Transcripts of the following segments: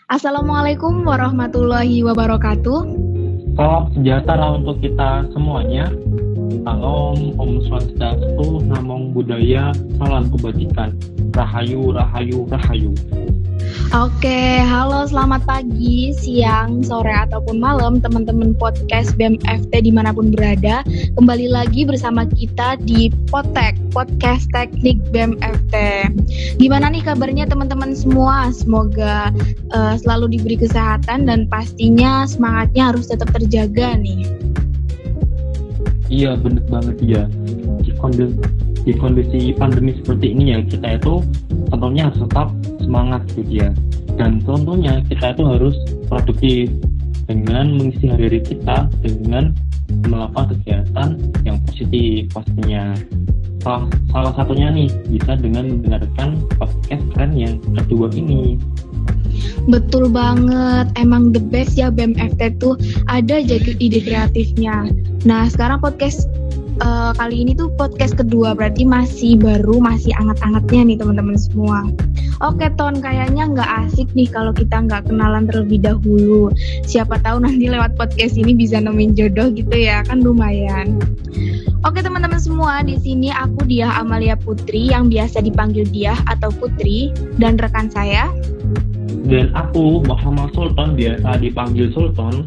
Assalamualaikum warahmatullahi wabarakatuh. Salam sejahtera untuk kita semuanya. Salam Om Swastiastu, Namo Buddhaya, salam kebajikan. Rahayu, rahayu, rahayu. Oke, halo selamat pagi, siang, sore, ataupun malam teman-teman podcast BMFT dimanapun berada. Kembali lagi bersama kita di Potek, Podcast Teknik BMFT. Gimana nih kabarnya teman-teman semua? Semoga selalu diberi kesehatan dan pastinya semangatnya harus tetap terjaga nih. Iya, bener banget ya. Di kondisi pandemi seperti ini ya, kita itu tentunya harus tetap semangat gitu ya. Dan tentunya kita itu harus produktif dengan mengisi hari-hari kita dengan melakukan kegiatan yang positif pastinya. Salah satunya nih bisa dengan mendengarkan podcast keren yang kedua ini. Betul banget, emang the best ya BMFT tuh ada aja ide kreatifnya. Nah sekarang podcast kali ini tuh podcast kedua, berarti masih baru, masih anget-angetnya nih teman-teman semua. Oke Ton, kayaknya nggak asik nih kalau kita nggak kenalan terlebih dahulu. Siapa tahu nanti lewat podcast ini bisa nemuin jodoh gitu ya, kan lumayan. Oke teman-teman semua, di sini aku Diah Amalia Putri yang biasa dipanggil Diah atau Putri, dan rekan saya. Dan aku Muhammad Sultan, biasa dipanggil Sultan.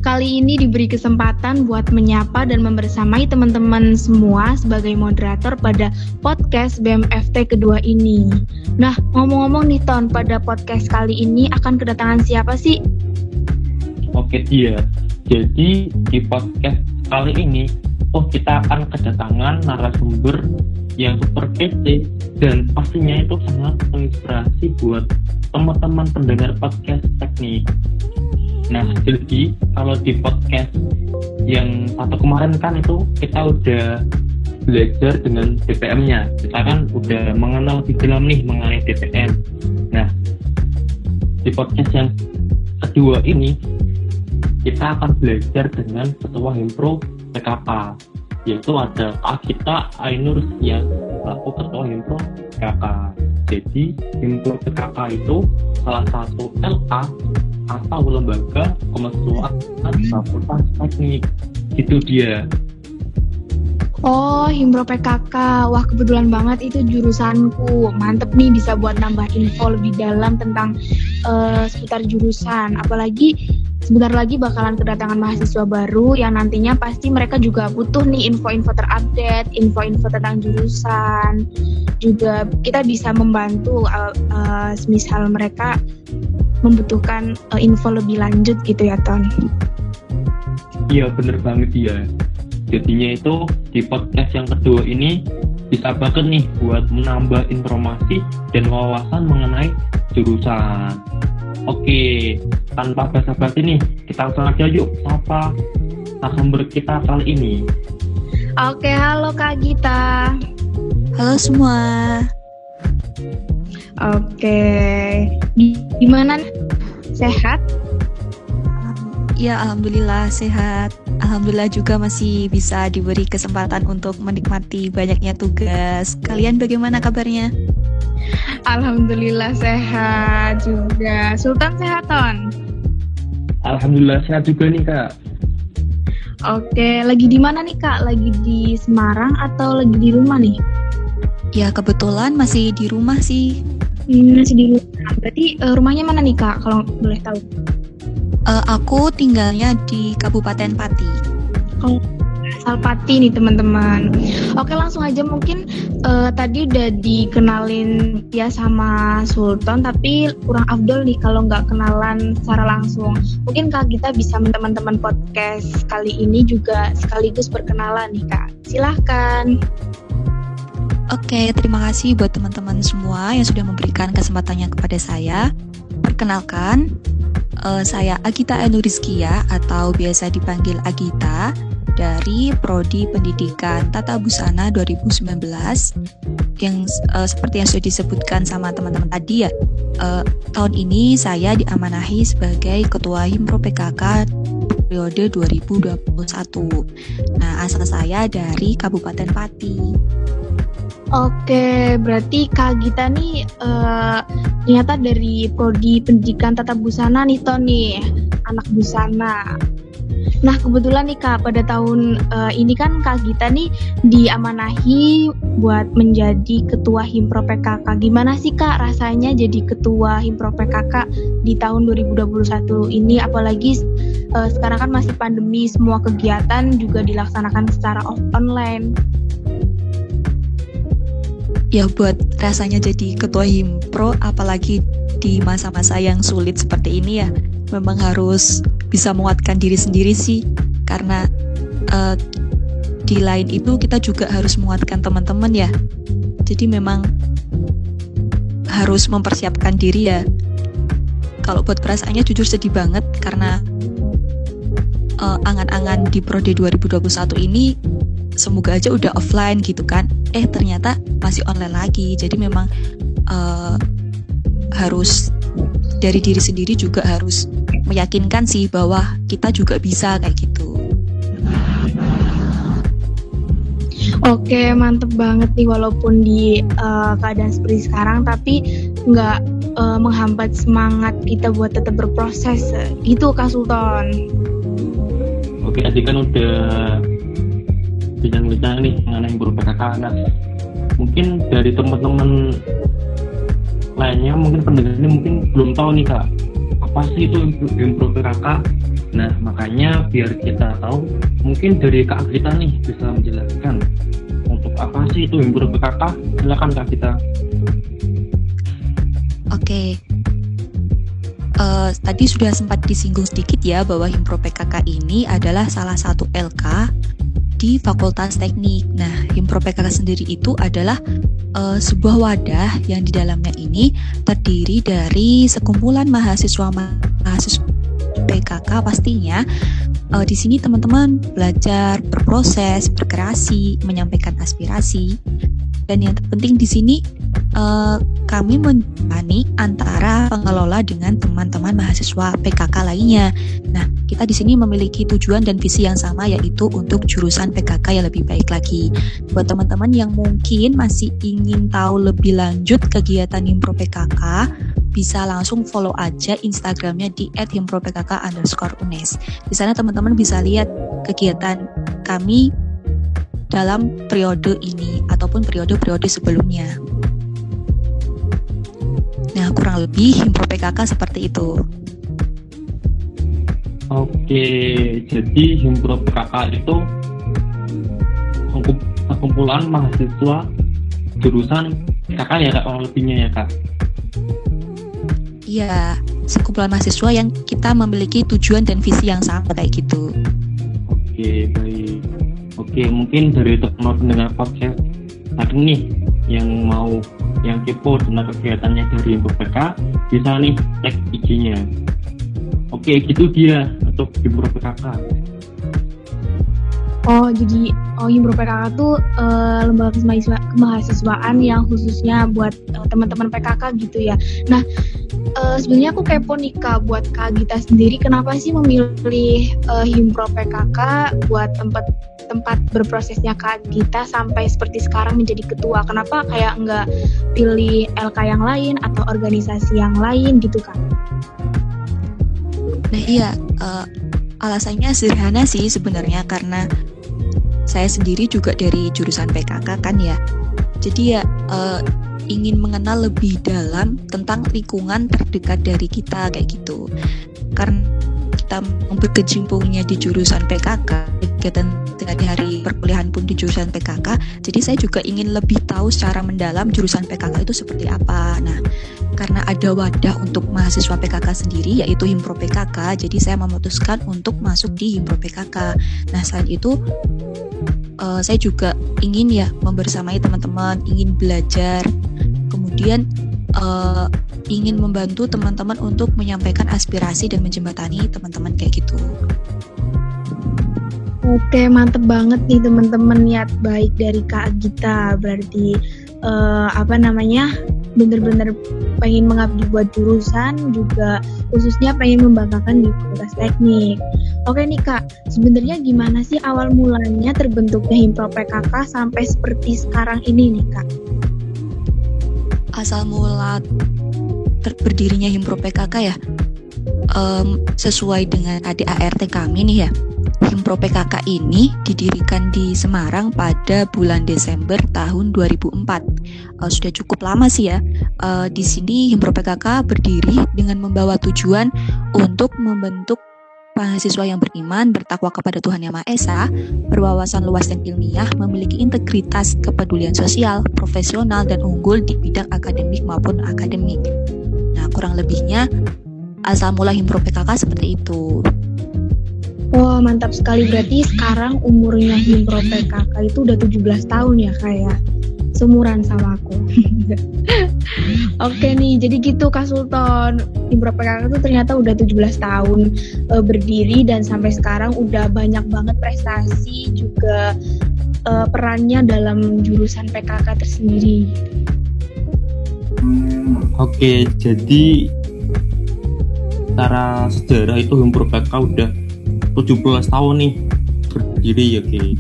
Kali ini diberi kesempatan buat menyapa dan membersamai teman-teman semua sebagai moderator pada podcast BMFT kedua ini. Nah, ngomong-ngomong nih Ton, pada podcast kali ini akan kedatangan siapa sih? Oke dia. Jadi di podcast kali ini, kita akan kedatangan narasumber yang super kece dan pastinya itu sangat menginspirasi buat teman-teman pendengar podcast teknik. Nah, jadi kalau di podcast yang satu kemarin kan itu kita udah belajar dengan DPM-nya. Kita kan udah mengenal lebih dalam nih mengenai DPM. Nah, di podcast yang kedua ini kita akan belajar dengan Ketua Himpro PKK, yaitu ada Agita Ainur yang selaku Ketua Himpro PKK. Jadi Himpro PKK itu salah satu LA atau lembaga kemahasiswaan fakultas teknik, gitu dia. Oh, Himpro PKK. Wah, kebetulan banget itu jurusanku. Mantep nih bisa buat nambah info lebih dalam tentang seputar jurusan. Apalagi sebentar lagi bakalan kedatangan mahasiswa baru yang nantinya pasti mereka juga butuh nih info-info terupdate, info-info tentang jurusan. Juga kita bisa membantu semisal mereka membutuhkan info lebih lanjut gitu ya Ton. Iya bener banget ya. Jadinya itu di podcast yang kedua ini bisa banget nih buat menambah informasi dan wawasan mengenai jurusan. Oke, tanpa basa-basi nih, kita langsung aja yuk sapa narasumber kita kali ini. Oke, halo Kak Gita. Halo semua. Oke, gimana? Sehat? Ya, alhamdulillah sehat. Alhamdulillah juga masih bisa diberi kesempatan untuk menikmati banyaknya tugas. Kalian bagaimana kabarnya? Alhamdulillah sehat juga. Sultan sehat, Ton? Alhamdulillah sehat juga nih, Kak. Oke, lagi di mana nih, Kak? Lagi di Semarang atau lagi di rumah nih? Ya, kebetulan masih di rumah sih. Masih di rumah. Berarti rumahnya mana nih, Kak? Kalau boleh tahu. Aku tinggalnya di Kabupaten Pati. Oh, asal Pati nih teman-teman. Oke, langsung aja mungkin tadi udah dikenalin ya sama Sultan, tapi kurang afdol nih kalau nggak kenalan secara langsung. Mungkin Kak Gita bisa teman-teman podcast kali ini juga sekaligus perkenalan nih Kak. Silahkan. Oke, terima kasih buat teman-teman semua yang sudah memberikan kesempatannya kepada saya. Perkenalkan, saya Agita Enurizkia atau biasa dipanggil Agita dari Prodi Pendidikan Tata Busana 2019 yang seperti yang sudah disebutkan sama teman-teman tadi ya. Tahun ini saya diamanahi sebagai Ketua Himpro PKK periode 2021. Nah, asal saya dari Kabupaten Pati. Oke, berarti Kak Gita nih ternyata dari Prodi Pendidikan Tata Busana nih Tony, anak busana. Nah kebetulan nih Kak, pada tahun ini kan Kak Gita nih diamanahi buat menjadi Ketua Himpro PKK. Gimana sih Kak rasanya jadi Ketua Himpro PKK di tahun 2021 ini? Apalagi sekarang kan masih pandemi, semua kegiatan juga dilaksanakan secara online. Ya buat rasanya jadi ketua Himpro apalagi di masa-masa yang sulit seperti ini ya, memang harus bisa menguatkan diri sendiri sih, karena di lain itu kita juga harus menguatkan teman-teman ya. Jadi memang harus mempersiapkan diri ya. Kalau buat perasaannya jujur sedih banget karena angan-angan di Prodi 2021 ini semoga aja udah offline gitu kan. Ternyata masih online lagi. Jadi memang harus dari diri sendiri juga harus meyakinkan sih bahwa kita juga bisa kayak gitu. Oke, mantep banget nih walaupun di keadaan seperti sekarang tapi nggak menghambat semangat kita buat tetap berproses. Gitu Kak Sultan. Oke, tadi kan udah bincang-bincang nih mengenai Himpro PKK. Nah, mungkin dari teman-teman lainnya, mungkin pendengar ini mungkin belum tahu nih Kak, apa sih itu Himpro PKK? Nah, makanya biar kita tahu, mungkin dari Kak Gita nih bisa menjelaskan untuk apa sih itu Himpro PKK. Silakan Kak Gita. Oke. Tadi sudah sempat disinggung sedikit ya bahwa Himpro PKK ini adalah salah satu LK di Fakultas Teknik. Nah, Himpro PKK sendiri itu adalah sebuah wadah yang di dalamnya ini terdiri dari sekumpulan mahasiswa PKK pastinya. Di sini teman-teman belajar berproses, berkreasi, menyampaikan aspirasi, dan yang terpenting di sini kami menjalani antara pengelola dengan teman-teman mahasiswa PKK lainnya. Nah, kita di sini memiliki tujuan dan visi yang sama, yaitu untuk jurusan PKK yang lebih baik lagi. Buat teman-teman yang mungkin masih ingin tahu lebih lanjut kegiatan Himpro PKK, bisa langsung follow aja Instagramnya di @himpropkk_unes. Di sana teman-teman bisa lihat kegiatan kami dalam periode ini ataupun periode-periode sebelumnya. Nah, kurang lebih Himpro PKK seperti itu. Oke, jadi Himpro PKK itu sekumpulan mahasiswa jurusan PKK ya Kak, kurang lebihnya ya Kak? Iya, sekumpulan mahasiswa yang kita memiliki tujuan dan visi yang sama kayak gitu. Oke, baik. Oke, mungkin dari teman pendengar podcast tadi nih yang kepo tentang kegiatannya dari Himpro PKK, bisa nih cek IG-nya. Oke, gitu dia untuk Himpro PKK. Jadi Himpro PKK tuh lembaga kemahasiswaan yang khususnya buat teman-teman PKK gitu ya. Nah, sebenarnya aku kepo nih Kak, buat Kak Gita sendiri, kenapa sih memilih Himpro PKK buat tempat berprosesnya Kak Gita sampai seperti sekarang menjadi ketua? Kenapa kayak nggak pilih LK yang lain atau organisasi yang lain gitu Kak? Nah iya, alasannya sederhana sih sebenarnya, karena saya sendiri juga dari jurusan PKK kan ya. Jadi ya ingin mengenal lebih dalam tentang lingkungan terdekat dari kita kayak gitu. Karena kita berkecimpungnya di jurusan PKK, kegiatan sehari-hari perkuliahan pun di jurusan PKK, jadi saya juga ingin lebih tahu secara mendalam jurusan PKK itu seperti apa. Nah, karena ada wadah untuk mahasiswa PKK sendiri yaitu Himpro PKK, jadi saya memutuskan untuk masuk di Himpro PKK. Nah, selain itu saya juga ingin ya membersamai teman-teman, ingin belajar, kemudian ingin membantu teman-teman untuk menyampaikan aspirasi dan menjembatani teman-teman kayak gitu. Oke, mantep banget nih teman-teman, niat baik dari Kak Gita. Berarti bener-bener pengen mengabdi buat jurusan, juga khususnya pengen membanggakan di fakultas teknik. Oke nih Kak, sebenarnya gimana sih awal mulanya terbentuknya Himpro PKK sampai seperti sekarang ini nih Kak? Asal mula berdirinya Himpro PKK ya, sesuai dengan ADART kami nih ya. Himpro PKK ini didirikan di Semarang pada bulan Desember tahun 2004. Sudah cukup lama sih ya. Di sini Himpro PKK berdiri dengan membawa tujuan untuk membentuk mahasiswa yang beriman, bertakwa kepada Tuhan Yang Maha Esa, berwawasan luas dan ilmiah, memiliki integritas, kepedulian sosial, profesional, dan unggul di bidang akademik maupun akademik. Nah, kurang lebihnya asal mula Himpro PKK seperti itu. Wah, mantap sekali. Berarti sekarang umurnya Himpro PKK itu udah 17 tahun ya Kak ya? Seumuran sama aku. Oke nih, jadi gitu Kak Sultan. Himpro PKK itu ternyata udah 17 tahun berdiri dan sampai sekarang udah banyak banget prestasi juga perannya dalam jurusan PKK tersendiri. Oke, jadi secara sejarah itu Himpro PKK udah 17 tahun nih berdiri ya Ki.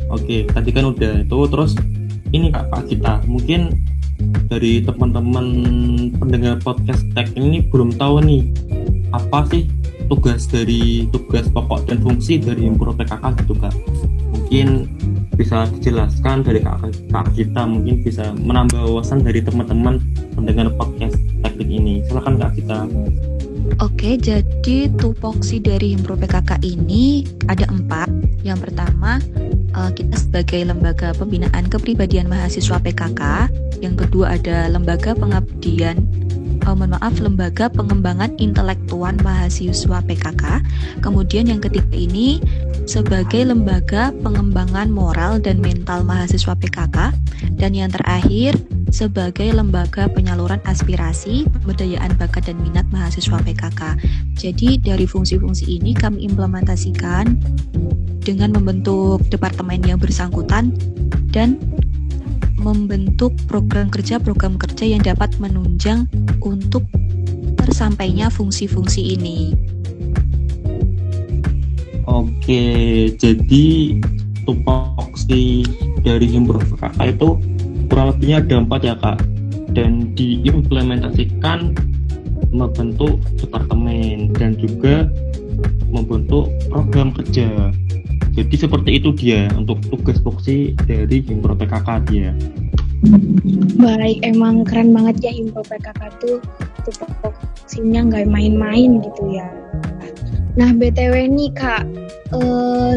Oke, tadi kan udah itu, terus ini Kak kita mungkin dari teman-teman pendengar podcast tech ini belum tahu nih apa sih tugas pokok dan fungsi dari Himpro PKK gitu Kak. Mungkin bisa dijelaskan dari Kak kita, mungkin bisa menambah wawasan dari teman-teman pendengar podcast teknik ini. Silakan Kak kita. Oke, jadi tupoksi dari Himpro PKK ini ada 4. Yang pertama, kita sebagai lembaga pembinaan kepribadian mahasiswa PKK. Yang kedua ada lembaga lembaga pengembangan intelektual mahasiswa PKK. Kemudian yang ketiga ini sebagai lembaga pengembangan moral dan mental mahasiswa PKK. Dan yang terakhir sebagai lembaga penyaluran aspirasi, pemberdayaan bakat dan minat mahasiswa PKK. Jadi dari fungsi-fungsi ini kami implementasikan dengan membentuk departemen yang bersangkutan dan membentuk program kerja yang dapat menunjang untuk tersampainya fungsi-fungsi ini. Oke, jadi tupoksi dari Himpro PKK itu kurang lebihnya ada 4 ya Kak, dan diimplementasikan membentuk departemen dan juga membentuk program kerja. Jadi seperti itu dia untuk tugas fungsi dari Himpro PKK dia. Baik, emang keren banget ya Himpro PKK tuh fungsinya nggak main-main gitu ya. Nah BTW nih Kak,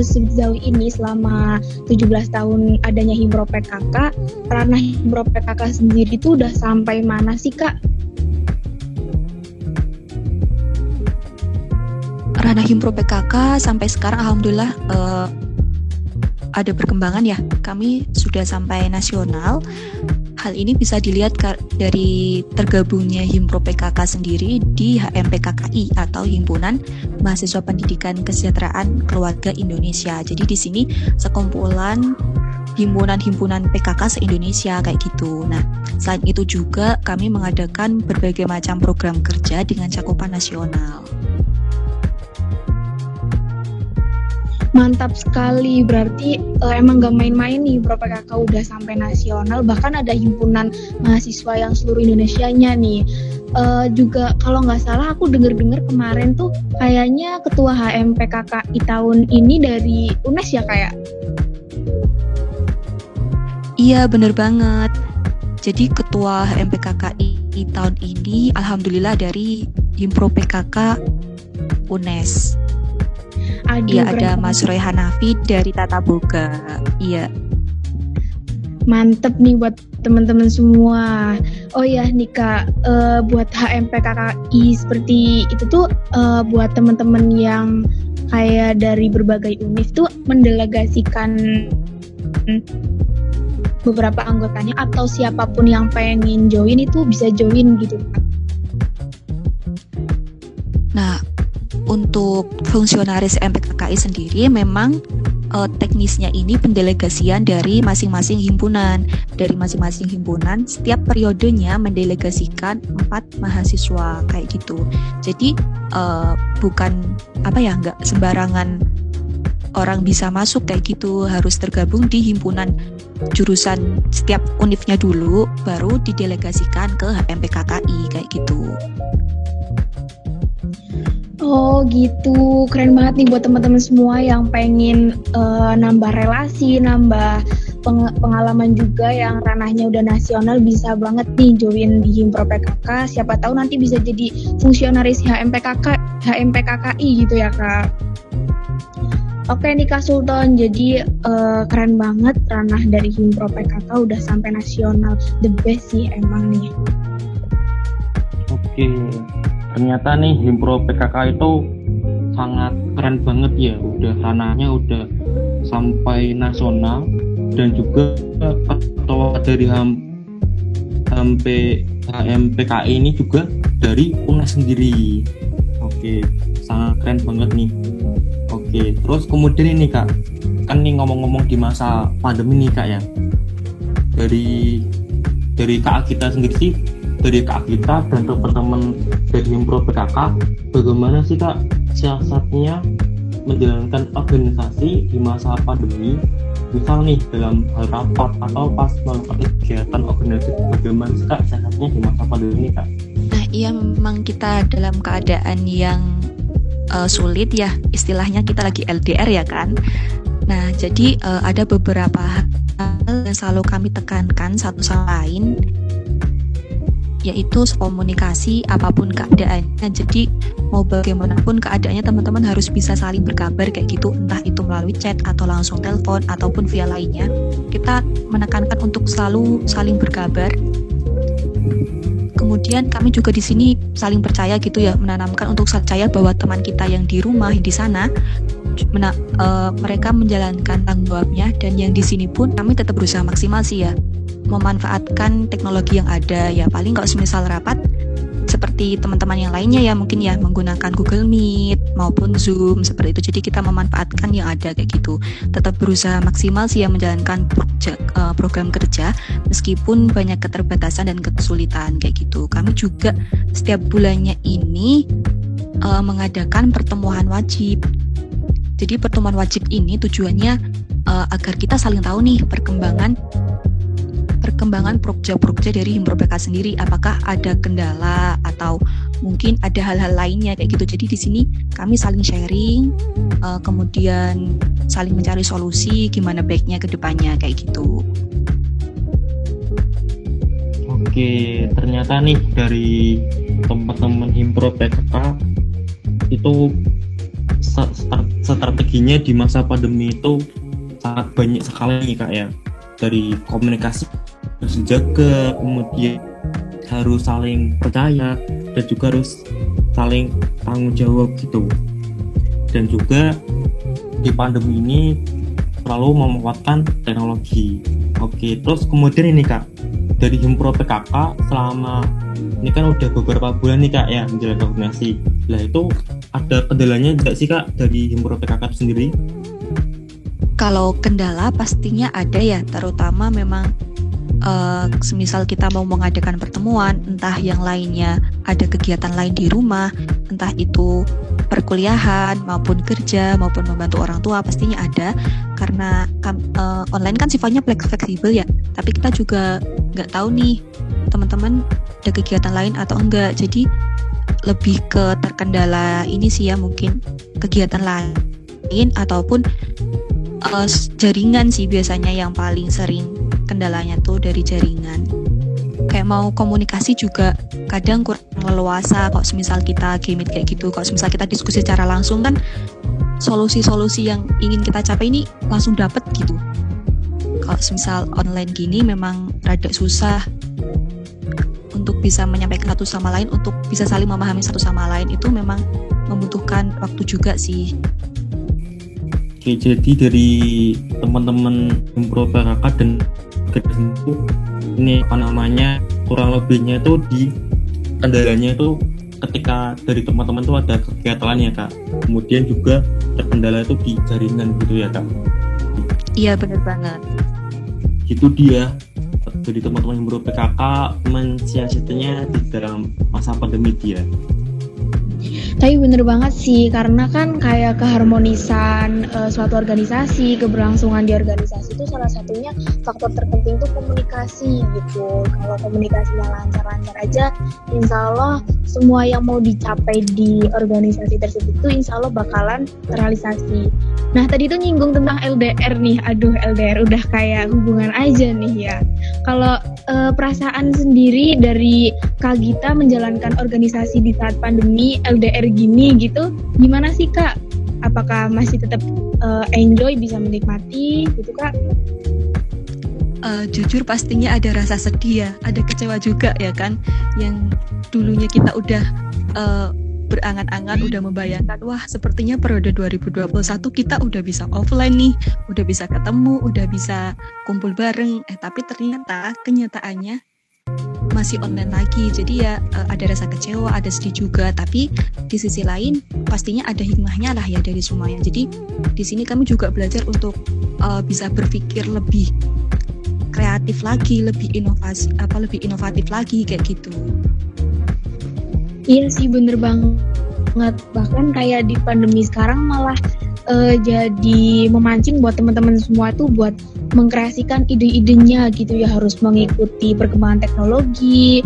sejauh ini selama 17 tahun adanya Himpro PKK, ranah Himpro PKK sendiri tuh udah sampai mana sih Kak? Ranah Himpro PKK sampai sekarang alhamdulillah ada perkembangan ya. Kami sudah sampai nasional. Hal ini bisa dilihat dari tergabungnya Himpro PKK sendiri di HMPKKI atau Himpunan Mahasiswa Pendidikan Kesejahteraan Keluarga Indonesia. Jadi di sini sekumpulan himpunan-himpunan PKK se-Indonesia kayak gitu. Nah, selain itu juga kami mengadakan berbagai macam program kerja dengan cakupan nasional. Mantap sekali, berarti emang gak main-main nih Himpro PKK udah sampai nasional, bahkan ada himpunan mahasiswa yang seluruh Indonesianya nih. Juga kalau nggak salah aku dengar kemarin tuh kayaknya ketua HMPKKI tahun ini dari UNES ya kayak? Iya bener banget. Jadi ketua HMPKKI tahun ini alhamdulillah dari Himpro PKK UNES. Iya ada Mas Roy Hanafi dari Tata Boga. Iya. Mantep nih buat teman-teman semua. Oh ya nih Kak, buat HMPKKI seperti itu tuh buat teman-teman yang kayak dari berbagai univ tuh mendelegasikan beberapa anggotanya atau siapapun yang pengen join itu bisa join gitu Kak. Nah, untuk fungsionaris MPKKI sendiri memang teknisnya ini pendelegasian dari masing-masing himpunan. Dari masing-masing himpunan setiap periodenya mendelegasikan 4 mahasiswa kayak gitu. Jadi bukan nggak sembarangan orang bisa masuk kayak gitu, harus tergabung di himpunan jurusan setiap univnya dulu, baru didelegasikan ke HMPKKI kayak gitu. Oh gitu, keren banget nih buat teman-teman semua yang pengen nambah relasi, nambah pengalaman juga yang ranahnya udah nasional, bisa banget nih join di Himpro PKK. Siapa tahu nanti bisa jadi fungsionaris HMPKKI gitu ya Kak. Oke nih Kak Sultan, jadi keren banget ranah dari Himpro PKK udah sampai nasional, the best sih emang nih. Oke, ternyata nih Himpro PKK itu sangat keren banget ya, udah ranahnya udah sampai nasional, dan juga ketua dari HMPKI ini juga dari UNES sendiri. Oke, sangat keren banget nih. Oke, terus kemudian ini Kak, kan nih ngomong-ngomong di masa pandemi nih Kak ya, dari Kak kita sendiri sih, dari Kak kita dan teman-teman dari Himpro PKK, bagaimana sih Kak siasatnya menjalankan organisasi di masa pandemi? Misal nih dalam hal rapat atau pas melakukan kegiatan organisasi, bagaimana sih Kak siasatnya di masa pandemi ini Kak? Nah iya, memang kita dalam keadaan yang sulit ya, istilahnya kita lagi LDR ya kan. Nah jadi ada beberapa hal yang selalu kami tekankan satu sama lain, yaitu komunikasi apapun keadaannya. Jadi mau bagaimanapun keadaannya, teman-teman harus bisa saling berkabar kayak gitu, entah itu melalui chat atau langsung telepon ataupun via lainnya. Kita menekankan untuk selalu saling berkabar. Kemudian kami juga di sini saling percaya gitu ya, menanamkan untuk percaya bahwa teman kita yang di rumah di sana mereka menjalankan tanggung jawabnya, dan yang di sini pun kami tetap berusaha maksimal sih ya, memanfaatkan teknologi yang ada ya. Paling kalau semisal rapat seperti teman-teman yang lainnya ya, mungkin ya menggunakan Google Meet maupun Zoom seperti itu. Jadi kita memanfaatkan yang ada kayak gitu. Tetap berusaha maksimal sih ya menjalankan program kerja meskipun banyak keterbatasan dan kesulitan kayak gitu. Kami juga setiap bulannya ini mengadakan pertemuan wajib. Jadi pertemuan wajib ini tujuannya agar kita saling tahu nih perkembangan proja-proja dari Himpro PKK sendiri, apakah ada kendala atau mungkin ada hal-hal lainnya kayak gitu. Jadi di sini kami saling sharing, kemudian saling mencari solusi gimana baiknya ke depannya kayak gitu. Oke, ternyata nih dari teman-teman Himpro PKK itu strateginya di masa pandemi itu sangat banyak sekali nih Kak ya. Dari komunikasi harus dijaga, kemudian harus saling percaya, dan juga harus saling tanggung jawab gitu. Dan juga di pandemi ini selalu memanfaatkan teknologi. Oke, terus kemudian ini Kak, dari Himpro PKK selama ini kan udah beberapa bulan nih Kak ya menjalankan koordinasi. Lah itu ada kendalanya enggak sih Kak dari Himpro PKK sendiri? Kalau kendala pastinya ada ya, terutama memang semisal kita mau mengadakan pertemuan, entah yang lainnya ada kegiatan lain di rumah, entah itu perkuliahan maupun kerja maupun membantu orang tua, pastinya ada. Karena online kan sifatnya fleksibel ya, tapi kita juga nggak tahu nih teman-teman ada kegiatan lain atau enggak. Jadi lebih ke terkendala ini sih ya, mungkin kegiatan lain ataupun jaringan sih biasanya yang paling sering kendalanya tuh dari jaringan. Kayak mau komunikasi juga kadang kurang leluasa kalau semisal kita gameit kayak gitu. Kalau semisal kita diskusi secara langsung kan solusi-solusi yang ingin kita capai ini langsung dapat gitu. Kalau semisal online gini memang rada susah untuk bisa menyampaikan satu sama lain, untuk bisa saling memahami satu sama lain, itu memang membutuhkan waktu juga sih. Oke, jadi dari teman-teman Himpro PKK dan ini apa namanya, kurang lebihnya itu di kendalanya itu ketika dari teman-teman tuh ada kegiatan ya Kak, kemudian juga terkendala itu di jaringan gitu ya Kak. Iya benar banget. Gitu dia. Jadi teman-teman yang PKK mensiasatinya di dalam masa pandemi dia. Tapi bener banget sih, karena kan kayak keharmonisan suatu organisasi, keberlangsungan di organisasi itu salah satunya faktor terpenting tuh komunikasi gitu. Kalau komunikasinya lancar-lancar aja, insya Allah semua yang mau dicapai di organisasi tersebut tuh insya Allah bakalan terrealisasi. Nah tadi tuh nyinggung tentang LDR nih, aduh LDR udah kayak hubungan aja nih ya. Kalau perasaan sendiri dari Kak Gita menjalankan organisasi di saat pandemi LDR gini gitu, gimana sih Kak? Apakah masih tetap enjoy, bisa menikmati gitu Kak? Jujur pastinya ada rasa sedih ya, ada kecewa juga ya kan, yang dulunya kita udah berangan-angan, udah membayangkan wah sepertinya periode 2021 kita udah bisa offline nih, udah bisa ketemu, udah bisa kumpul bareng, tapi ternyata kenyataannya masih online lagi. Jadi ya ada rasa kecewa, ada sedih juga, tapi di sisi lain pastinya ada hikmahnya lah ya dari semuanya. Jadi di sini kami juga belajar untuk bisa berpikir lebih kreatif lagi, lebih inovatif lagi kayak gitu. Iya sih bener banget, bahkan kayak di pandemi sekarang malah jadi memancing buat teman-teman semua tuh buat mengkreasikan ide-idenya gitu ya, harus mengikuti perkembangan teknologi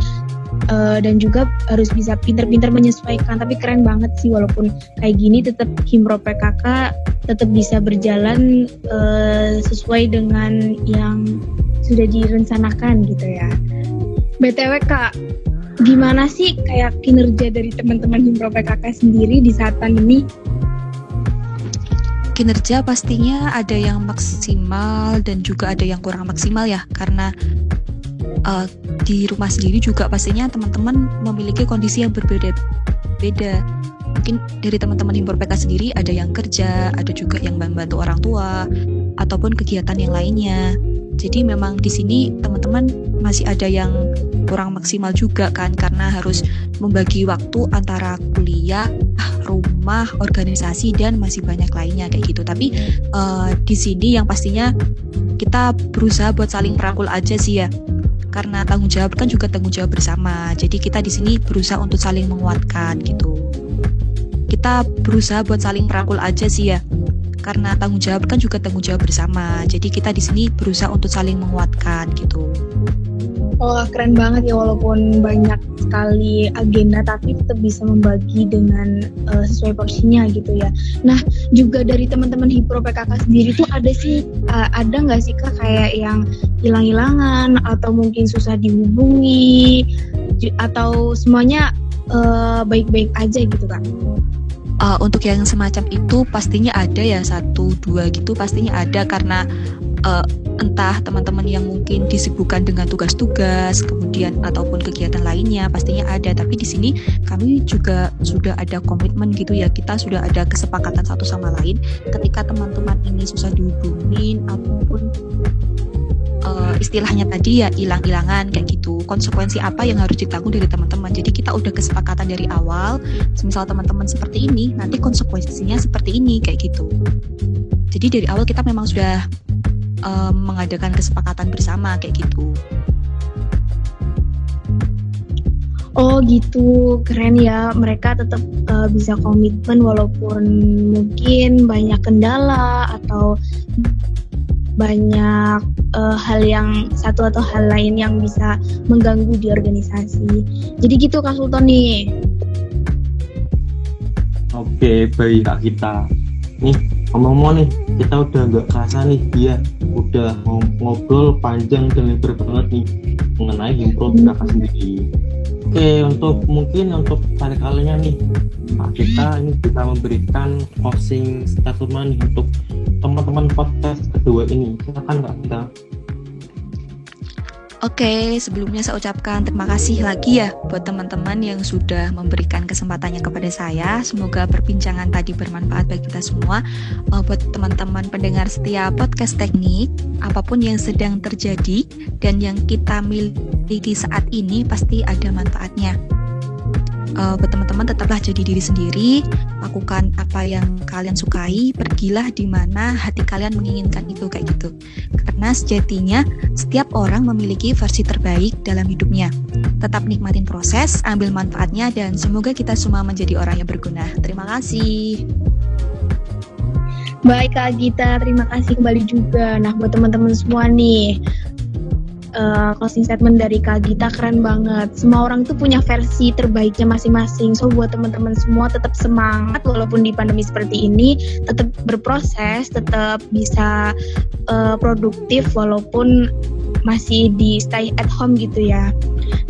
dan juga harus bisa pintar-pintar menyesuaikan. Tapi keren banget sih, walaupun kayak gini tetap Himpro PKK tetap bisa berjalan sesuai dengan yang sudah direncanakan gitu ya. BTW Kak, gimana sih kayak kinerja dari teman-teman Himpro PKK sendiri di saat pandemi? Kinerja pastinya ada yang maksimal dan juga ada yang kurang maksimal ya, karena di rumah sendiri juga pastinya teman-teman memiliki kondisi yang berbeda-beda. Mungkin dari teman-teman Himpro PKK sendiri ada yang kerja, ada juga yang membantu orang tua ataupun kegiatan yang lainnya. Jadi memang di sini teman-teman masih ada yang kurang maksimal juga kan, karena harus membagi waktu antara kuliah, rumah, organisasi, dan masih banyak lainnya kayak gitu. Tapi di sini yang pastinya kita berusaha buat saling merangkul aja sih ya, karena tanggung jawab kan juga tanggung jawab bersama. Jadi kita di sini berusaha untuk saling menguatkan gitu. Kita berusaha buat saling merangkul aja sih ya, karena tanggung jawab kan juga tanggung jawab bersama. Jadi kita di sini berusaha untuk saling menguatkan gitu. Oh keren banget ya, walaupun banyak sekali agenda tapi tetap bisa membagi dengan sesuai porsinya gitu ya. Nah juga dari teman-teman Himpro PKK sendiri tuh ada nggak sih Kak kayak yang hilang-hilangan atau mungkin susah dihubungi atau semuanya baik-baik aja gitu Kak? Untuk yang semacam itu pastinya ada ya, 1-2 gitu pastinya ada, karena entah teman-teman yang mungkin disibukkan dengan tugas-tugas kemudian ataupun kegiatan lainnya pastinya ada. Tapi di sini kami juga sudah ada komitmen gitu ya, kita sudah ada kesepakatan satu sama lain, ketika teman-teman ini susah dihubungin ataupun istilahnya tadi ya hilang-hilangan kayak gitu, konsekuensi apa yang harus ditanggung dari teman-teman. Jadi kita udah kesepakatan dari awal, misal teman-teman seperti ini, nanti konsekuensinya seperti ini kayak gitu. Jadi dari awal kita memang sudah mengadakan kesepakatan bersama kayak gitu. Oh gitu, keren ya, mereka tetap bisa komitmen walaupun mungkin banyak kendala atau banyak hal yang satu atau hal lain yang bisa mengganggu di organisasi. Jadi gitu Kak Sultan nih. Oke, baik Kak Gita. Nih, ngomong-ngomong nih, kita udah nggak kerasa nih, dia udah ngobrol panjang dan lebar banget nih mengenai Himpro PKK sendiri. Oke, untuk kali-kalinya nih, Kak Gita ini bisa memberikan closing statement untuk teman-teman podcast kedua ini. Silakan Kak Gita. Oke, sebelumnya saya ucapkan terima kasih lagi ya buat teman-teman yang sudah memberikan kesempatannya kepada saya. Semoga perbincangan tadi bermanfaat bagi kita semua. Buat teman-teman pendengar setia podcast teknik, apapun yang sedang terjadi dan yang kita miliki saat ini pasti ada manfaatnya. Buat teman-teman tetaplah jadi diri sendiri, lakukan apa yang kalian sukai, pergilah di mana hati kalian menginginkan itu kayak gitu. Karena sejatinya setiap orang memiliki versi terbaik dalam hidupnya. Tetap nikmatin proses, ambil manfaatnya, dan semoga kita semua menjadi orang yang berguna. Terima kasih. Baik Kak Gita, terima kasih kembali juga. Nah buat teman-teman semua nih, closing statement dari Kak Gita keren banget. Semua orang tuh punya versi terbaiknya masing-masing. So buat teman-teman semua tetap semangat walaupun di pandemi seperti ini, tetap berproses, tetap bisa produktif walaupun masih di stay at home gitu ya.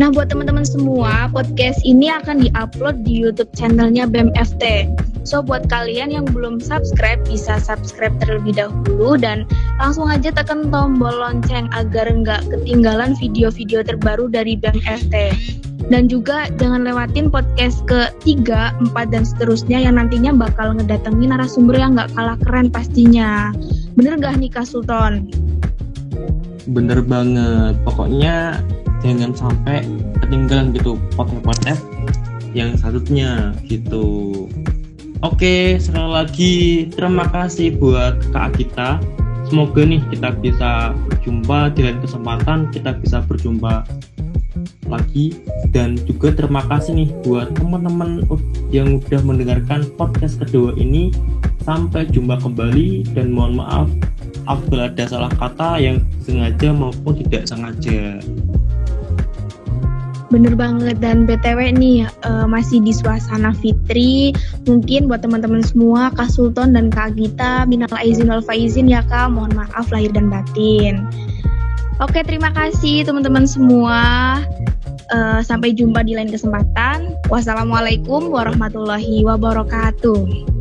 Nah buat teman-teman semua, podcast ini akan diupload di YouTube channelnya BMFT. So buat kalian yang belum subscribe, bisa subscribe terlebih dahulu dan langsung aja tekan tombol lonceng agar nggak ketinggalan video-video terbaru dari BMFT. Dan juga jangan lewatin podcast ke-3, 4, dan seterusnya yang nantinya bakal ngedatengin narasumber yang nggak kalah keren pastinya. Bener nggak nih Kak Sultan? Bener banget, pokoknya jangan sampai ketinggalan gitu podcast yang selanjutnya gitu. Oke, sekali lagi terima kasih buat Kak Agita. Semoga nih kita bisa berjumpa di lain kesempatan, kita bisa berjumpa lagi. Dan juga terima kasih nih buat teman-teman yang udah mendengarkan podcast kedua ini. Sampai jumpa kembali dan mohon maaf apabila ada salah kata yang sengaja maupun tidak sengaja. Bener banget, dan BTW nih masih di suasana fitri. Mungkin buat teman-teman semua, Kak Sultan dan Kak Gita, minal aizin wal faizin ya Kak, mohon maaf lahir dan batin. Oke, terima kasih teman-teman semua. Sampai jumpa di lain kesempatan. Wassalamualaikum warahmatullahi wabarakatuh.